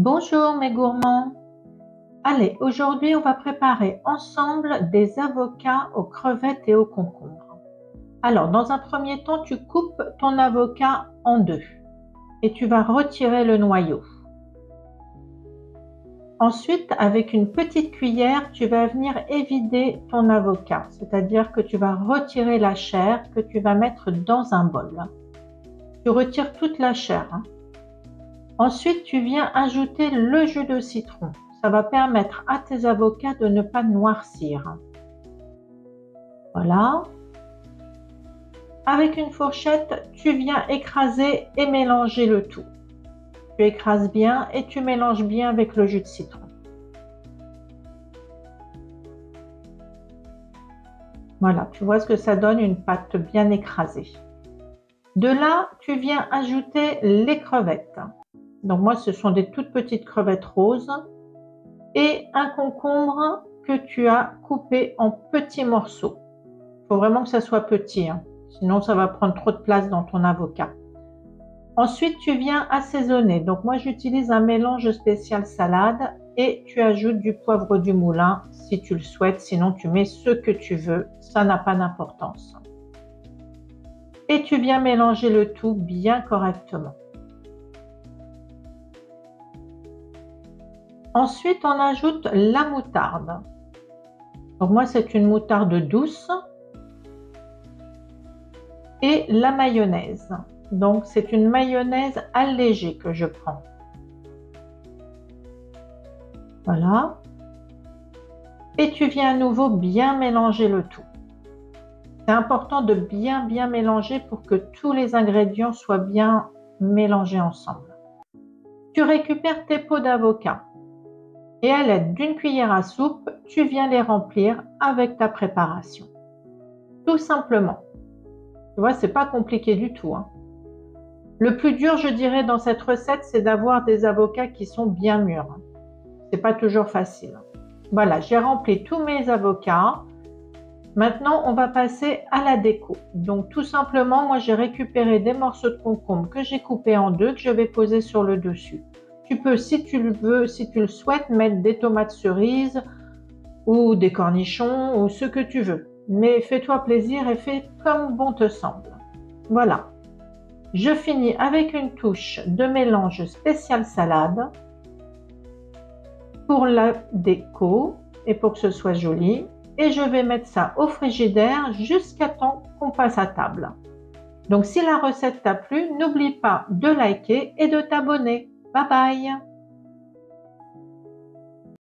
Bonjour mes gourmands. Allez, aujourd'hui on va préparer ensemble des avocats aux crevettes et aux concombres. Alors, dans un premier temps, tu coupes ton avocat en deux et tu vas retirer le noyau. Ensuite, avec une petite cuillère, tu vas venir évider ton avocat, c'est-à-dire que tu vas retirer la chair que tu vas mettre dans un bol. Tu retires toute la chair. Ensuite, tu viens ajouter le jus de citron. Ça va permettre à tes avocats de ne pas noircir. Voilà. Avec une fourchette, tu viens écraser et mélanger le tout. Tu écrases bien et tu mélanges bien avec le jus de citron. Voilà, tu vois ce que ça donne, une pâte bien écrasée. De là, tu viens ajouter les crevettes. Donc moi, ce sont des toutes petites crevettes roses et un concombre que tu as coupé en petits morceaux. Il faut vraiment que ça soit petit, sinon ça va prendre trop de place dans ton avocat. Ensuite, tu viens assaisonner. Donc moi, j'utilise un mélange spécial salade et tu ajoutes du poivre du moulin si tu le souhaites. Sinon, tu mets ce que tu veux. Ça n'a pas d'importance. Et tu viens mélanger le tout bien correctement. Ensuite, on ajoute la moutarde. Donc moi, c'est une moutarde douce. Et la mayonnaise. Donc, c'est une mayonnaise allégée que je prends. Voilà. Et tu viens à nouveau bien mélanger le tout. C'est important de bien mélanger pour que tous les ingrédients soient bien mélangés ensemble. Tu récupères tes pots d'avocat et à l'aide d'une cuillère à soupe, tu viens les remplir avec ta préparation. Tout simplement. Tu vois, c'est pas compliqué du tout. Le plus dur, je dirais, dans cette recette, c'est d'avoir des avocats qui sont bien mûrs. C'est pas toujours facile. Voilà, j'ai rempli tous mes avocats. Maintenant, on va passer à la déco. Donc, tout simplement, moi, j'ai récupéré des morceaux de concombre que j'ai coupés en deux, que je vais poser sur le dessus. Tu peux, si tu le veux, si tu le souhaites, mettre des tomates cerises ou des cornichons ou ce que tu veux. Mais fais-toi plaisir et fais comme bon te semble. Voilà. Je finis avec une touche de mélange spécial salade pour la déco et pour que ce soit joli. Et je vais mettre ça au frigidaire jusqu'à temps qu'on passe à table. Donc si la recette t'a plu, n'oublie pas de liker et de t'abonner. Bye bye!